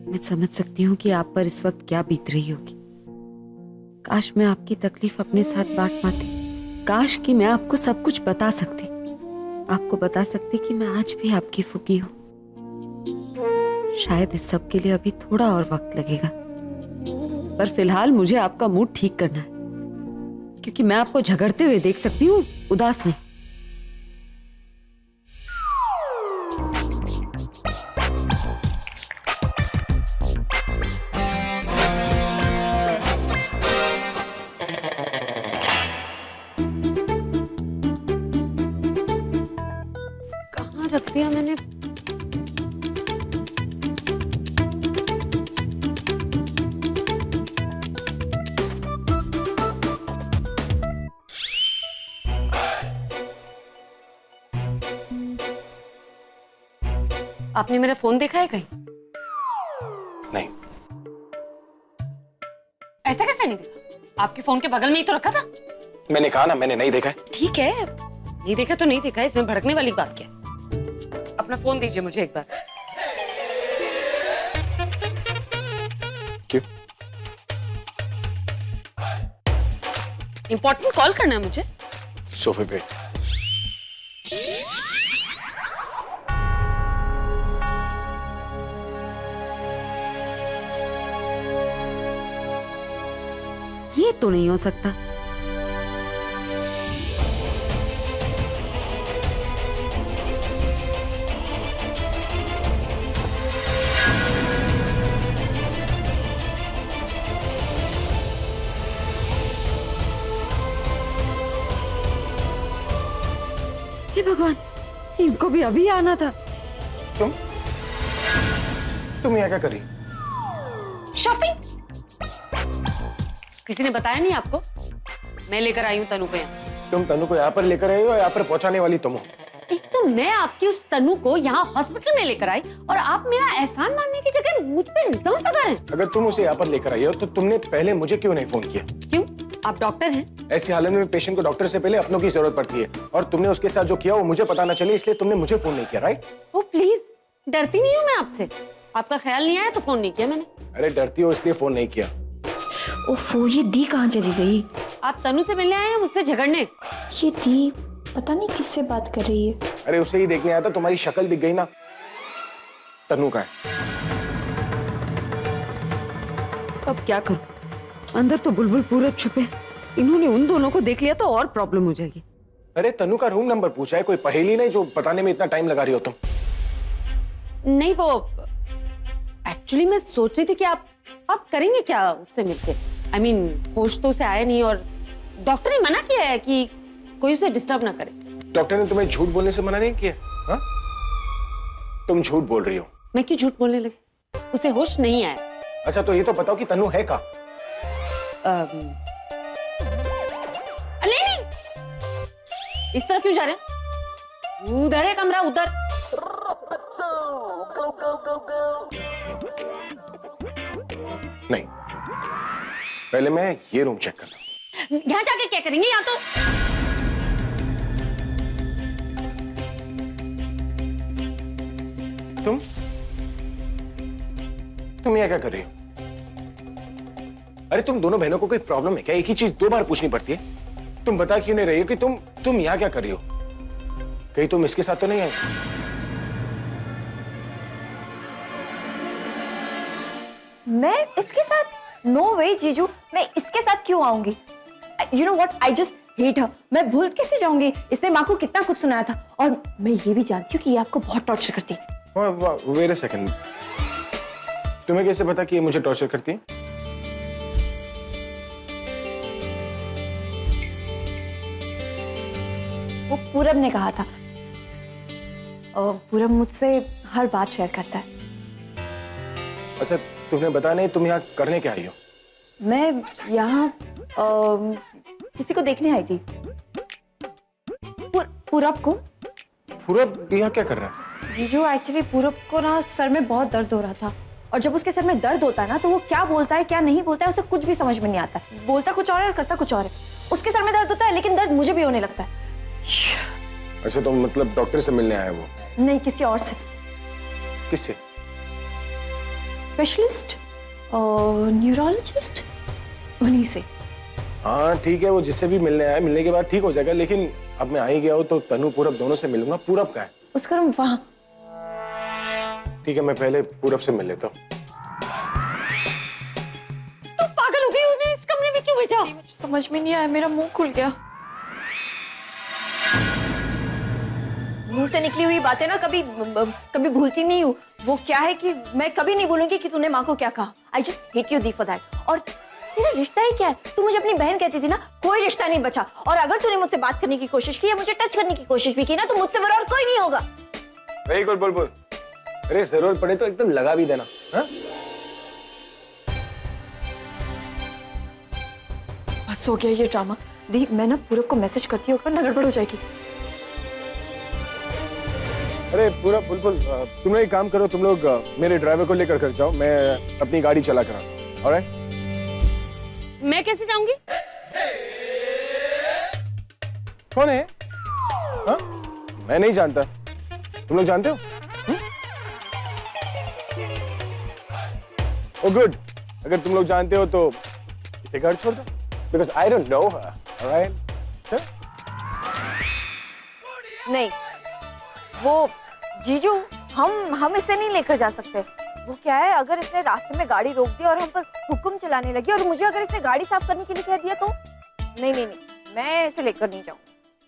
मैं समझ सकती हूँ कि आप पर इस वक्त क्या बीत रही होगी। काश मैं आपकी तकलीफ अपने साथ बांट पाती। काश कि मैं आपको सब कुछ बता सकती, आपको बता सकती कि मैं आज भी आपकी फूफी हूँ। शायद इस सब के लिए अभी थोड़ा और वक्त लगेगा, पर फिलहाल मुझे आपका मूड ठीक करना है, क्योंकि मैं आपको झगड़ते हुए देख सकती हूँ, उदास नहीं। कहाँ रख दिया मैंने? आपने मेरा फोन देखा है कहीं? नहीं। ऐसा कैसे नहीं देखा? आपके फोन के बगल में ही तो रखा था। मैंने कहा ना मैंने नहीं देखा है। ठीक है, नहीं देखा तो नहीं देखा, इसमें भड़कने वाली बात क्या है? अपना फोन दीजिए मुझे एक बार। क्यों? इंपॉर्टेंट कॉल करना है मुझे। सोफे पे। ये तो नहीं हो सकता। हे भगवान, इनको भी अभी आना था। तुम यहाँ क्या कर रही? शॉपिंग। किसी ने बताया नहीं आपको? मैं लेकर आई हूँ तनु को यहाँ। तुम तनु को यहाँ पर लेकर आई हो या यहाँ पर पहुंचाने वाली तुम हो? एक तो मैं आपकी उस तनु को यहाँ हॉस्पिटल में लेकर आई और आप मेरा एहसान मानने की जगह मुझ पे इल्जाम लगा रहे हैं। अगर तुम उसे यहाँ पर लेकर आई हो तो तुमने पहले मुझे क्यों नहीं फोन किया? क्यों? आप डॉक्टर हैं? ऐसी हालत में पेशेंट को डॉक्टर से पहले अपनों की जरूरत पड़ती है, और तुमने उसके साथ जो किया वो मुझे पता ना चले, इसलिए तुमने मुझे फोन नहीं किया, राइट? ओ प्लीज, डरती नहीं हूँ मैं आपसे। आपका ख्याल नहीं आया तो फोन नहीं किया मैंने। अरे डरती हो इसलिए फोन नहीं किया। ओफो, ये दी कहाँ चली गई? आप तनु से मिलने आए हैं मुझसे झगड़ने? ये दी पता नहीं किससे बात कर रही है। अरे उसे ही देखने आया था, तुम्हारी शक्ल दिख गई ना। तनु का है। अब क्या करूं? अंदर तो बुलबुल पूरब छुपे, इन्होंने उन दोनों को देख लिया तो और प्रॉब्लम हो जाएगी। अरे तनु का रूम नंबर पूछा है, कोई पहेली नहीं जो बताने में इतना टाइम लगा रही हो तुम। नहीं, वो एक्चुअली मैं सोच रही थी कि आप करेंगे क्या उससे मिलके। I mean, होश तो उसे आया नहीं और डॉक्टर ने मना किया है कि कोई उसे डिस्टर्ब ना करे। डॉक्टर ने तुम्हें झूठ बोलने से मना नहीं किया? हाँ? तुम झूठ बोल रही हो। मैं क्यों झूठ बोलने लगी? उसे होश नहीं आया। अच्छा तो ये तो बताओ कि तनु है कहाँ? नहीं, इस तरफ क्यों जा रहे हैं? उधर है कमरा, उधर। नहीं, पहले मैं ये रूम चेक करता हूं। यहाँ जाके क्या करेंगे? यहाँ तो तुम यहाँ क्या कर रही हो? अरे तुम दोनों बहनों को कोई प्रॉब्लम है क्या? एक ही चीज दो बार पूछनी पड़ती है। तुम बता क्यों नहीं रही हो कि तुम यहाँ क्या कर रही हो? कहीं तुम इसके साथ तो नहीं आई? मैं इसके साथ? नो वे जीजू, मैं इसके साथ क्यों आऊंगी? You know what, I just hate her. मैं भूल कैसे जाऊंगी? इसने माँ को कितना कुछ सुनाया था, और मैं ये भी जानती हूँ कि ये आपको बहुत टॉर्चर करती है। वेट अ सेकंड, तुम्हें कैसे पता कि ये मुझे टॉर्चर करती है? वो पूरब ने कहा था। पूरब मुझसे हर बात शेयर करता है। अच्छा तुमने बताया नहीं, तुम यहाँ करने क्या आई हो? मैं यहाँ किसी को देखने आई थी। पूरब को। पूरब यहाँ क्या कर रहा है? जीजू एक्चुअली पूरब को ना सर में बहुत दर्द हो रहा था, और जब उसके सर में दर्द होता है ना तो वो क्या बोलता है क्या नहीं बोलता है उसे कुछ भी समझ में नहीं आता। बोलता कुछ और है और करता कुछ और है। उसके सर में दर्द होता है लेकिन दर्द मुझे भी होने लगता है। अच्छा तो मतलब डॉक्टर से मिलने आया वो? नहीं, किसी और से। किससे? स्पेशलिस्ट और न्यूरोलॉजिस्ट, उन्हीं से। हाँ ठीक है, वो जिससे भी मिलने आया, मिलने के बाद ठीक हो जाएगा। लेकिन अब मैं आ ही गया हूँ तो तनु पूरब दोनों से मिलूंगा। पूरब का है उसका रूम वहां। ठीक है, मैं पहले पूरब से मिल लेता हूँ। तू पागल हो गई, उन्हें इस कमरे में क्यों भेजा? मुझे समझ में नहीं आया, मेरा मुंह खुल गया। मुंह से निकली हुई बातें ना कभी भूलती नहीं हूँ। वो क्या है कि मैं कभी नहीं भूलूंगी कि तूने माँ को क्या कहा। I just hate you the for that. और तेरा रिश्ता ही क्या है? तू मुझे अपनी बहन कहती थी ना, कोई रिश्ता नहीं बचा। और अगर तूने मुझसे बात करने की कोशिश की या मुझे टच करने की कोशिश भी की ना, तो मुझसे बड़ा और कोई नहीं होगा। वेरी गुड बुलबुल। अरे जरूरत पड़े तो एकदम लगा भी देना। हाँ? बस हो गया ये ड्रामा। दी, मैं ना पूरब को मैसेज करती हूँ, वरना गड़बड़ हो जाएगी। अरे पूरा बुलबुल, तुम लोग एक काम करो, तुम लोग मेरे ड्राइवर को लेकर कर जाओ, मैं अपनी गाड़ी चला कर आता हूं। ऑलराइट? मैं कैसे जाऊंगी? कौन है? हाँ? मैं नहीं जानता, तुम लोग जानते हो? ओ गुड, अगर तुम लोग जानते हो तो इसे घर छोड़ दो, because I don't know her. Alright? नहीं, वो जीजू, हम इसे नहीं लेकर जा सकते। वो क्या है, अगर इसने रास्ते में गाड़ी रोक दी और हम पर हुक्म चलाने लगी और मुझे अगर इसने गाड़ी साफ करने के लिए कह दिया तो नहीं, मैं इसे लेकर नहीं जाऊँ।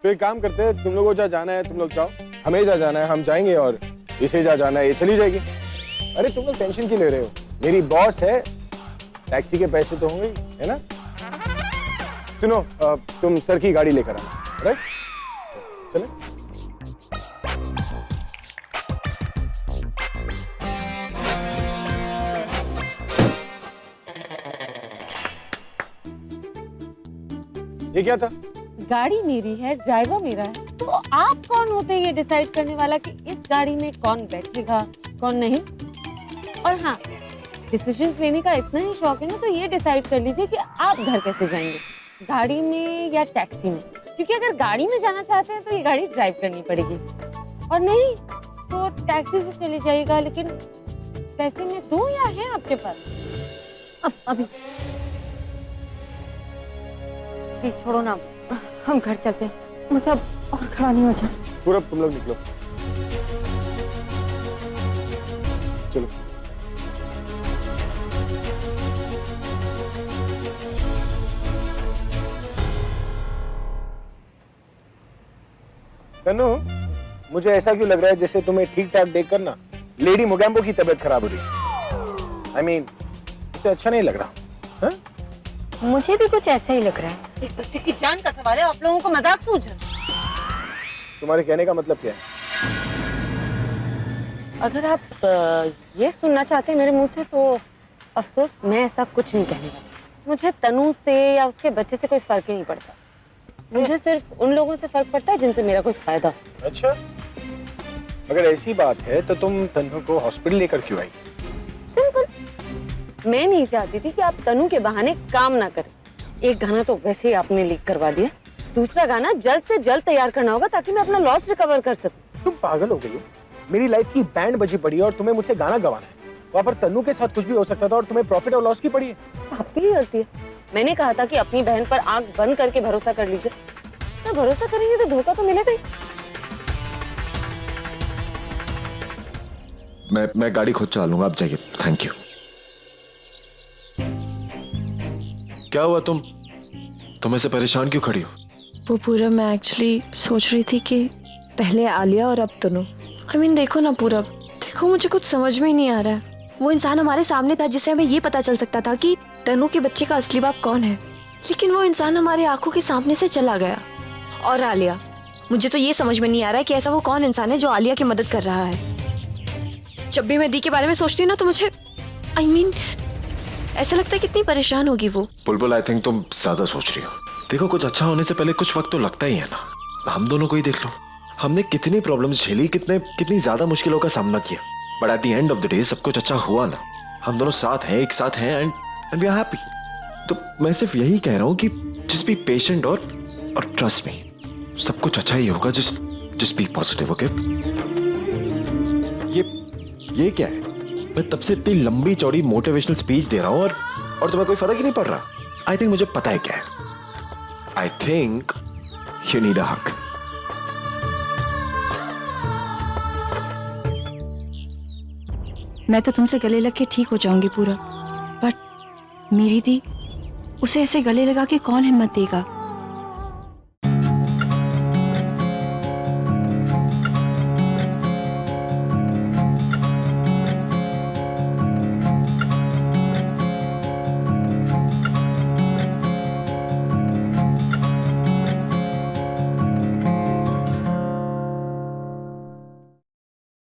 तो एक काम करते हैं, तुम लोगों को जहाँ जाना है तुम लोग जाओ, हमें जहाँ जाना है हम जाएंगे, और इसे जहाँ जाना है ये चली जाएगी। अरे तुम लोग टेंशन क्यों ले रहे हो? मेरी बॉस है, टैक्सी के पैसे तो होंगे, है ना? सुनो, तुम सर की गाड़ी लेकर आना। राइट? चले? ये क्या था? गाड़ी मेरी है, ड्राइवर मेरा है, तो आप कौन होते हैं ये डिसाइड करने वाला कि इस गाड़ी में कौन बैठेगा कौन नहीं? और हाँ, डिसीजन लेने का इतना ही शौक है ना, तो ये डिसाइड कर लीजिए कि आप घर कैसे जाएंगे, गाड़ी में या टैक्सी में। क्योंकि अगर गाड़ी में जाना चाहते हैं तो ये गाड़ी ड्राइव करनी पड़ेगी, और नहीं तो टैक्सी से चले जाइएगा। लेकिन पैसे में दूं या है आपके पास? अभी प्लीज छोड़ो ना, हम घर चलते हैं। मुझे अब और खड़ा नहीं हो जाना। पूरब तुम लोग निकलो, चलो। तनु, मुझे ऐसा क्यों लग रहा है जैसे तुम्हें ठीक ठाक देखकर ना लेडी मोगैम्बो की तबीयत खराब हो रही। आई मीन, मुझे अच्छा नहीं लग रहा। हाँ? मुझे भी कुछ ऐसा ही लग रहा है। इस बच्चे की जान का सवाल है, आप लोगों को मजाक सूझ रहा है? तुम्हारे कहने का मतलब क्या है? अगर आप ये सुनना चाहते हैं मेरे मुंह से तो अफसोस, मैं ऐसा कुछ नहीं कहने वाली। मुझे तनु से या उसके बच्चे से कोई फर्क ही नहीं पड़ता। मुझे सिर्फ उन लोगों से फर्क पड़ता है जिनसे मेरा कोई फायदा। अच्छा, अगर ऐसी बात है तो तुम तनु को हॉस्पिटल लेकर क्यों आई? सिंपल, मैं नहीं चाहती थी कि आप तनु के बहाने काम ना करें। एक गाना तो वैसे ही आपने लीक करवा दिया, दूसरा गाना जल्द से जल्द तैयार करना होगा ताकि मैं अपना लॉस रिकवर कर सकूं। तुम पागल हो गई हो? मेरी लाइफ की बैंड बजी पड़ी है और तुम्हें मुझसे गाना गवाना है। वहाँ पर तनु के साथ कुछ भी हो सकता था और तुम्हें प्रॉफिट और लॉस की पड़ी है। आपकी ही गलती है। मैंने कहा था कि अपनी बहन पर आंख बंद करके भरोसा कर लीजिए। तो भरोसा करेंगे तो धोखा तो मिलेगा ही। मैं गाड़ी खुद चला लूंगा, आप जाइए। Thank you. क्या हुआ, तुम ऐसे परेशान क्यों खड़ी हो? वो पूरब, मैं एक्चुअली सोच रही थी कि पहले आलिया और अब तनु। देखो ना पूरब, देखो मुझे कुछ समझ में ही नहीं आ रहा है। वो इंसान हमारे सामने था जिससे हमें ये पता चल सकता था कि तनु के बच्चे का असली बाप कौन है, लेकिन वो इंसान हमारे आंखों के सामने से चला गया। और आलिया, मुझे तो ये समझ में नहीं आ रहा है कि ऐसा वो कौन इंसान है जो आलिया की मदद कर रहा है। जब भी मैं दी के बारे में सोचती हूँ ना तो मुझे ऐसा लगता है कितनी परेशान होगी वो। बुलबुल, आई थिंक तुम ज्यादा सोच रही हो। देखो, कुछ अच्छा होने से पहले कुछ वक्त तो लगता ही है ना। हम दोनों को ही देख लो, हमने कितनी प्रॉब्लम्स झेली, कितनी ज्यादा मुश्किलों का सामना किया, but at the end of the day सब कुछ अच्छा हुआ ना। हम दोनों साथ हैं, एक साथ हैं, एंड वी आर हैप्पी। तो मैं सिर्फ यही कह रहा हूँ कि जस्ट बी पेशेंट और ट्रस्ट मी, सब कुछ अच्छा ही होगा। Just be positive, okay? ये क्या है? मैं तब से इतनी लंबी चौड़ी मोटिवेशनल स्पीच दे रहा हूं और तुम्हें कोई फर्क ही नहीं पड़ रहा। आई थिंक मुझे पता है क्या है। I think you need a hug. मैं तो तुमसे गले लग के ठीक हो जाऊंगी पूरा, बट मेरी दी, उसे ऐसे गले लगा के कौन हिम्मत देगा?